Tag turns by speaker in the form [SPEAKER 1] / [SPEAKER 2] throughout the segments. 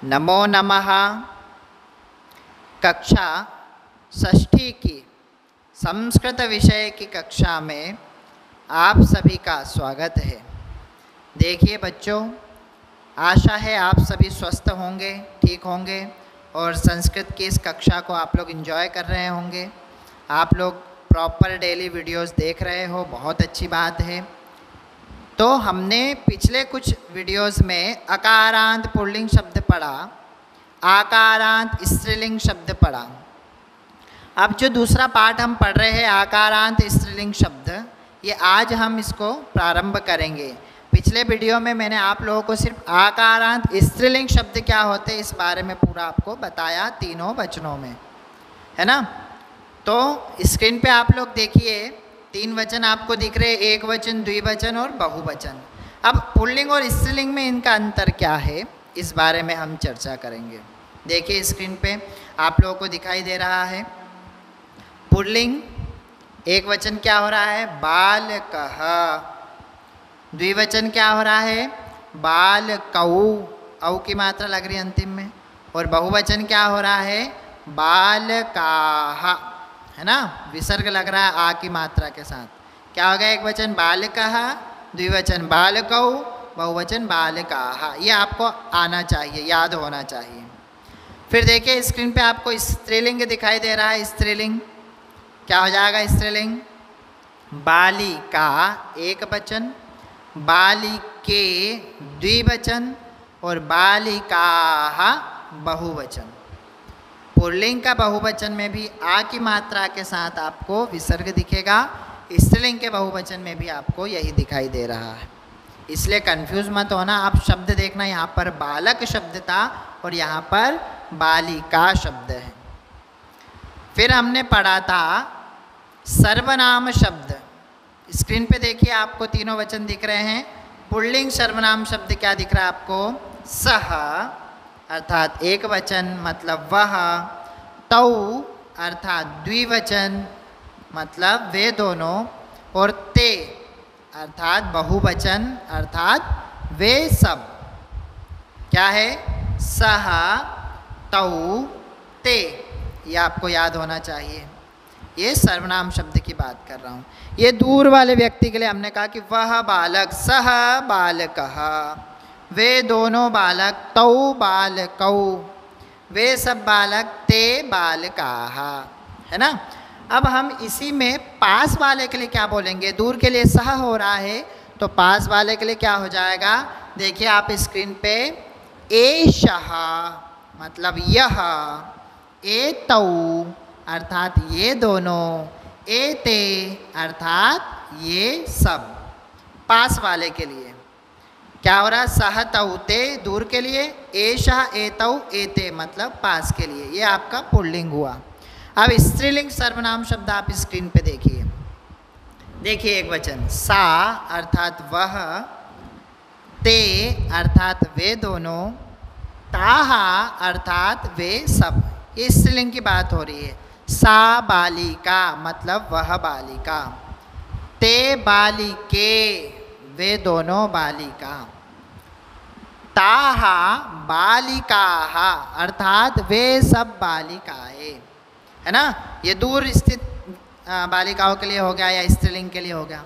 [SPEAKER 1] नमो नमः। कक्षा षष्ठी की संस्कृत विषय की कक्षा में आप सभी का स्वागत है। देखिए बच्चों, आशा है आप सभी स्वस्थ होंगे, ठीक होंगे और संस्कृत की इस कक्षा को आप लोग एंजॉय कर रहे होंगे। आप लोग प्रॉपर डेली वीडियोस देख रहे हो, बहुत अच्छी बात है। तो हमने पिछले कुछ वीडियोस में अकारांत पुल्लिंग शब्द पढ़ा, आकारांत स्त्रीलिंग शब्द पढ़ा। अब जो दूसरा पार्ट हम पढ़ रहे हैं आकारांत स्त्रीलिंग शब्द, ये आज हम इसको प्रारंभ करेंगे। पिछले वीडियो में मैंने आप लोगों को सिर्फ आकारांत स्त्रीलिंग शब्द क्या होते हैं इस बारे में पूरा आपको बताया, तीनों वचनों में, है ना। तो स्क्रीन पे आप लोग देखिए, तीन वचन आपको दिख रहे, एक वचन, द्विवचन और बहुवचन। अब पुल्लिंग और स्त्रीलिंग में इनका अंतर क्या है इस बारे में हम चर्चा करेंगे। देखिए स्क्रीन पे आप लोगों को दिखाई दे रहा है पुल्लिंग, एक वचन क्या हो रहा है, बालकः। द्विवचन क्या हो रहा है, बालकौ, औ की मात्रा लग रही है अंतिम में। और बहुवचन क्या हो रहा है, बालकाः, है ना, विसर्ग लग रहा है आ की मात्रा के साथ। क्या हो गया, एक वचन बालकः, द्विवचन बालकौ, बहुवचन बालकाः। ये आपको आना चाहिए, याद होना चाहिए। फिर देखिए स्क्रीन पे आपको स्त्रीलिंग दिखाई दे रहा है। स्त्रीलिंग क्या हो जाएगा, स्त्रीलिंग बालिका एक वचन, बालिके द्विवचन और बालिकाः बहुवचन। पुल्लिंग का बहुवचन में भी आ की मात्रा के साथ आपको विसर्ग दिखेगा, स्त्रीलिंग के बहुवचन में भी आपको यही दिखाई दे रहा है। इसलिए कंफ्यूज मत होना। आप शब्द देखना, यहाँ पर बालक शब्द था और यहाँ पर बालिका शब्द है। फिर हमने पढ़ा था सर्वनाम शब्द। स्क्रीन पे देखिए आपको तीनों वचन दिख रहे हैं। पुल्लिंग सर्वनाम शब्द क्या दिख रहा है आपको, सह अर्थात एक वचन मतलब वह, तौ अर्थात द्विवचन मतलब वे दोनों, और ते अर्थात बहुवचन अर्थात वे सब। क्या है, सह तौ ते, ये आपको याद होना चाहिए। ये सर्वनाम शब्द की बात कर रहा हूँ। ये दूर वाले व्यक्ति के लिए हमने कहा कि वह बालक, सह बालकः, वे दोनों बालक, तौ बालकौ, वे सब बालक, ते बालकाः, है ना। अब हम इसी में पास वाले के लिए क्या बोलेंगे, दूर के लिए सह हो रहा है तो पास वाले के लिए क्या हो जाएगा, देखिए आप स्क्रीन पे, एषः मतलब यह, एतौ अर्थात ये दोनों, एते अर्थात ये सब। पास वाले के लिए क्या हो रहा है, सह तौ ते दूर के लिए, एषः एतौ एते मतलब पास के लिए। ये आपका पुल्लिंग हुआ। अब स्त्रीलिंग सर्वनाम शब्द आप स्क्रीन पे देखिए। देखिए एक वचन, सा अर्थात वह, ते अर्थात वे दोनों, ताः अर्थात वे सब। ये स्त्रीलिंग की बात हो रही है। सा बालिका मतलब वह बालिका, ते बालिके वे दोनों बालिका, ताः बालिकाः अर्थात वे सब बालिकाएं, है ना। ये दूर स्थित बालिकाओं के लिए हो गया या स्त्रीलिंग के लिए हो गया।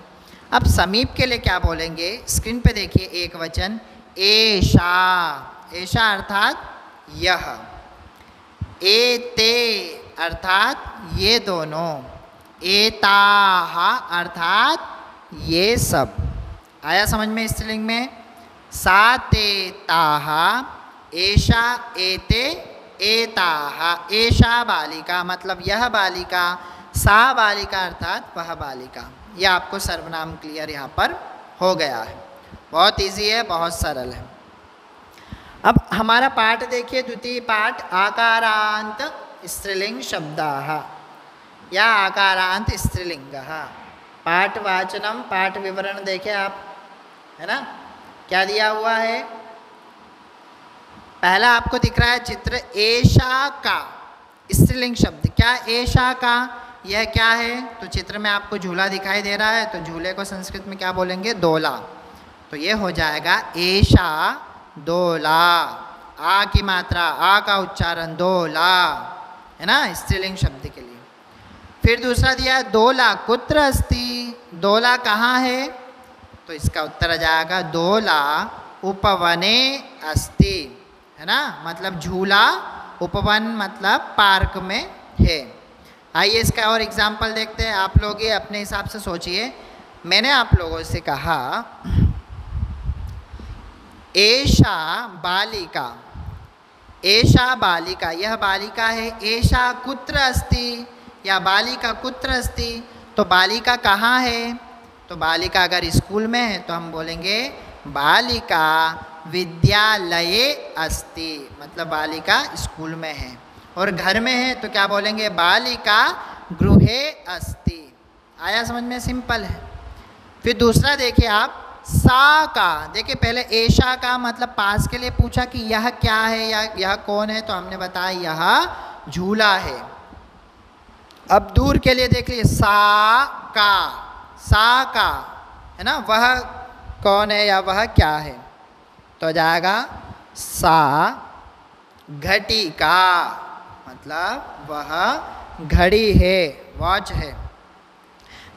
[SPEAKER 1] अब समीप के लिए क्या बोलेंगे, स्क्रीन पे देखिए एक वचन, एषा, एषा अर्थात यह, एते अर्थात ये दोनों, एताः अर्थात ये सब। आया समझ में स्त्रीलिंग में, सा ते ताः, एषा एते एताः, एषा बालिका मतलब यह बालिका, सा बालिका अर्थात वह बालिका। यह आपको सर्वनाम क्लियर यहाँ पर हो गया है। बहुत इजी है, बहुत सरल है। अब हमारा पाठ देखिए, द्वितीय पाठ, आकारांत स्त्रीलिंग शब्दाः या आकारांत स्त्रीलिंगः। पाठवाचनम, पाठ विवरण देखें आप, है ना, क्या दिया हुआ है। पहला आपको दिख रहा है चित्र, एषा का स्त्रीलिंग शब्द। क्या एषा का, यह क्या है, तो चित्र में आपको झूला दिखाई दे रहा है, तो झूले को संस्कृत में क्या बोलेंगे, दोला। तो ये हो जाएगा एषा दोला। आ की मात्रा, आ का उच्चारण, दोला, है ना, स्त्रीलिंग शब्द के लिए। फिर दूसरा दिया दोला कुत्र अस्ति, दोला कहाँ है, तो इसका उत्तर आ जाएगा दोला उपवने अस्ति, है ना, मतलब झूला, उपवन मतलब पार्क में है। आइए इसका और एग्जाम्पल देखते हैं। आप लोग ये अपने हिसाब से सोचिए। मैंने आप लोगों से कहा एषा बालिका, एषा बालिका, यह बालिका है, एषा कुत्र अस्ति या बालिका कुत्र अस्ति, तो बालिका कहाँ है, तो बालिका अगर स्कूल में है तो हम बोलेंगे बालिका विद्यालये अस्ति, मतलब बालिका स्कूल में है। और घर में है तो क्या बोलेंगे, बालिका गृहे अस्ति। आया समझ में, सिंपल है। फिर दूसरा देखिए आप, सा का, देखिए पहले ऐशा का मतलब पास के लिए पूछा कि यह क्या है या यह कौन है, तो हमने बताया यह झूला है। अब दूर के लिए देख लीजिए, सा का, है ना, वह कौन है या वह क्या है, तो जाएगा सा घटिका, मतलब वह घड़ी है, वॉच है।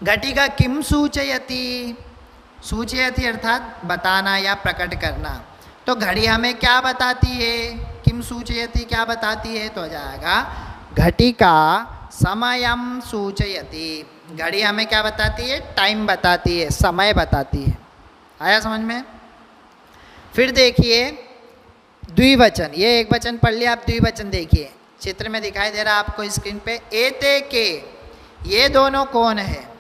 [SPEAKER 1] घटिका किम सूचयति, सूचयति अर्थात बताना या प्रकट करना, तो घड़ी हमें क्या बताती है, किम सूचयति क्या बताती है, तो आ जाएगा घटिका समयम सूचयति, घड़ी हमें क्या बताती है, टाइम बताती है, समय बताती है। आया समझ में। फिर देखिए द्विवचन, ये एक वचन पढ़ लिया, आप द्विवचन देखिए, चित्र में दिखाई दे रहा है आपको स्क्रीन पे, एते के, ये दोनों कौन है,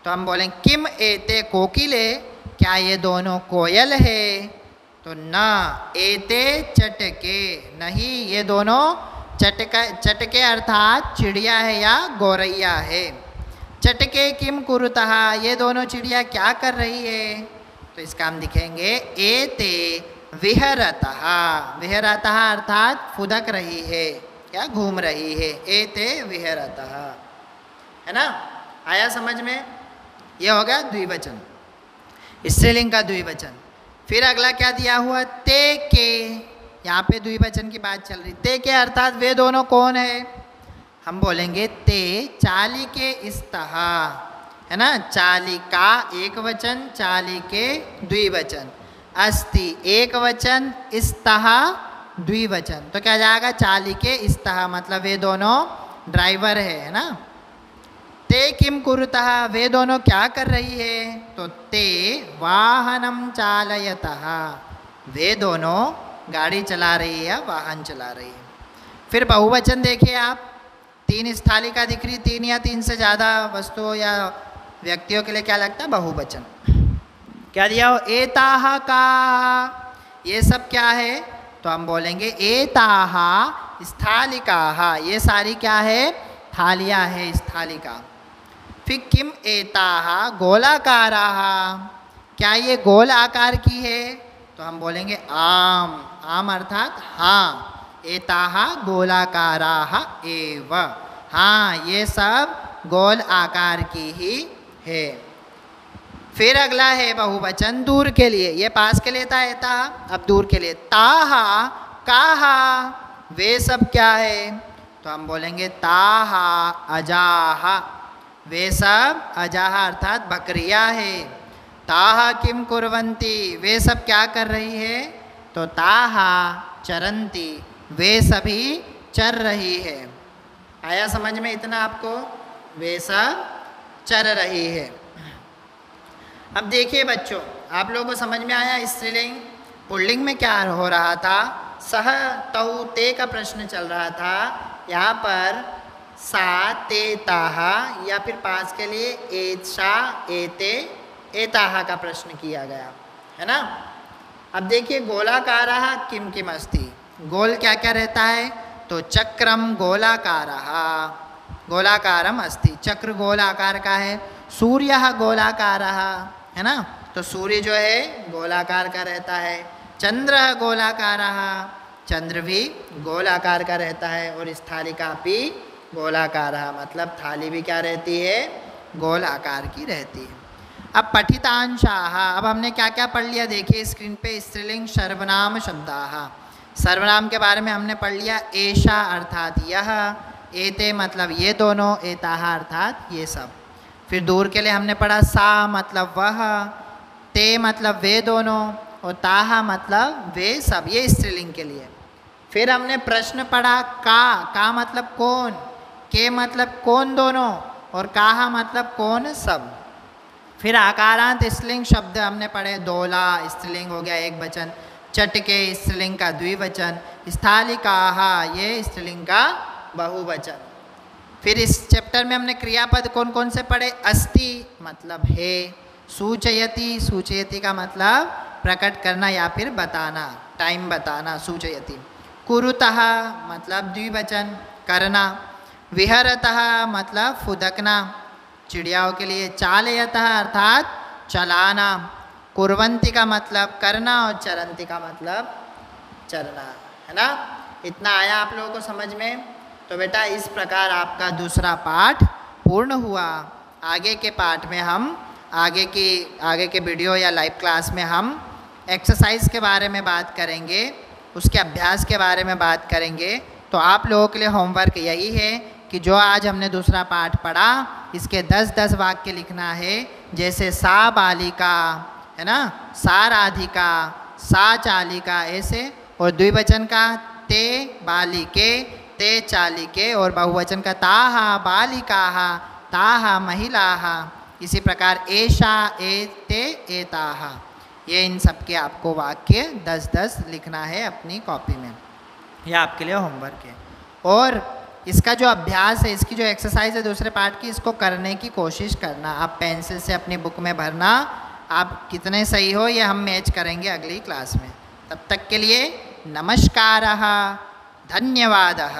[SPEAKER 1] तो हम बोलेंगे किम एते कोकिले, क्या ये दोनों कोयल है, तो ना, एते चटके, नहीं ये दोनों चटके अर्थात चिड़िया है या गौरैया है। चटके किम कुरुतः, ये दोनों चिड़िया क्या कर रही है, तो इसका हम दिखेंगे एते विहरतः, विहरतः अर्थात फुदक रही है या घूम रही है, एते विहरतः, है ना। आया समझ में, ये हो गया द्विवचन, स्त्रीलिंग का द्विवचन। फिर अगला क्या दिया हुआ, ते के, यहाँ पे द्विवचन की बात चल रही, ते के अर्थात वे दोनों कौन है, हम बोलेंगे ते चालिके स्तः, है ना, चालिका एक वचन, चालिके द्विवचन, अस्ति एक वचन, स्तः द्विवचन, तो क्या जाएगा चालिके स्तः, मतलब वे दोनों ड्राइवर है ना। ते किम कुरुतः, वे दोनों क्या कर रही है, तो ते वाहनम चालयतः, वे दोनों गाड़ी चला रही है या वाहन चला रही है। फिर बहुवचन देखिए आप, तीन स्थालिका दिख रही, तीन या तीन से ज़्यादा वस्तुओं या व्यक्तियों के लिए क्या लगता है, बहुवचन। क्या दिया हो, एताहा का, ये सब क्या है, तो हम बोलेंगे एताहा स्थालिकाहा, ये सारी क्या है, थालियाँ है, स्थालिका। फिर किम एताहा गोलाकाराहा, क्या ये गोल आकार की है, तो हम बोलेंगे आम, आम अर्थात हाँ, एताहा गोलाकाराहा एव, हाँ ये सब गोल आकार की ही है। फिर अगला है बहुवचन दूर के लिए, ये पास के लिए था एता, अब दूर के लिए, ताहा काहा, वे सब क्या है, तो हम बोलेंगे ताहा अजाहा, वे सब अजाहा अर्थात बकरियां है। ताहा किम कुर्वन्ति, वे सब क्या कर रही है, तो ताहा चरन्ति, वे सभी चर रही है। आया समझ में इतना आपको, वे सब चर रही है। अब देखिए बच्चों, आप लोगों को समझ में आया स्त्रीलिंग पुल्लिंग में क्या हो रहा था, सह तहु ते का प्रश्न चल रहा था। यहाँ पर सा ते ताहा या फिर पास के लिए एषा एते एताहा का प्रश्न किया गया है ना। अब देखिए गोलाकारः किम किम अस्ति, गोल क्या क्या रहता है, तो चक्रम गोलाकारः, गोलाकारम अस्ति, चक्र गोलाकार का है। सूर्यः गोलाकारः, है ना, तो सूर्य जो है गोलाकार का रहता है। चंद्रः गोलाकारः, चंद्र भी गोलाकार का रहता है। और स्थालिका भी गोलाकारः, मतलब थाली भी क्या रहती है, गोल आकार की रहती है। अब पठितांशाः, अब हमने क्या क्या पढ़ लिया देखिए स्क्रीन पे, स्त्रीलिंग सर्वनाम शब्दाः। सर्वनाम के बारे में हमने पढ़ लिया, एषा अर्थात यह, एते मतलब ये दोनों, एताः अर्थात ये सब। फिर दूर के लिए हमने पढ़ा सा मतलब वह, ते मतलब वे दोनों, और ताहा मतलब वे सब, ये स्त्रीलिंग के लिए। फिर हमने प्रश्न पढ़ा का मतलब कौन, के मतलब कौन दोनों, और काहा मतलब कौन सब। फिर आकारांत स्त्रीलिंग शब्द हमने पढ़े, दोला स्त्रीलिंग हो गया एक वचन, चटके स्त्रीलिंग का द्विवचन, स्थालिकाहा ये स्त्रीलिंग का बहुवचन। फिर इस चैप्टर में हमने क्रियापद कौन कौन से पढ़े, अस्ति मतलब है, सूचयति, सूचयति का मतलब प्रकट करना या फिर बताना, टाइम बताना, सूचयति। कुरुतः मतलब द्विवचन करना, विहरतः मतलब फुदकना चिड़ियाओं के लिए, चालयतः अर्थात चलाना, कुर्वन्ति का मतलब करना, और चरन्ति का मतलब चलना, है ना। इतना आया आप लोगों को समझ में। तो बेटा इस प्रकार आपका दूसरा पाठ पूर्ण हुआ। आगे के पाठ में हम आगे के वीडियो या लाइव क्लास में हम एक्सरसाइज के बारे में बात करेंगे, उसके अभ्यास के बारे में बात करेंगे। तो आप लोगों के लिए होमवर्क यही है कि जो आज हमने दूसरा पाठ पढ़ा, इसके 10-10 वाक्य लिखना है। जैसे सा बालिका, है ना, सा राधिका, सा चालिका, ऐसे। और द्विवचन का ते बालिके, ते चालिके, और बहुवचन का ताहा बालिकाः, ताहा महिलाः। इसी प्रकार एषा, एते, एताः, ये इन सब के आपको वाक्य 10-10 लिखना है अपनी कॉपी में। यह आपके लिए होमवर्क है। और इसका जो अभ्यास है, इसकी जो एक्सरसाइज है दूसरे पार्ट की, इसको करने की कोशिश करना। आप पेंसिल से अपनी बुक में भरना, आप कितने सही हो ये हम मैच करेंगे अगली क्लास में। तब तक के लिए नमस्कारः, धन्यवादः।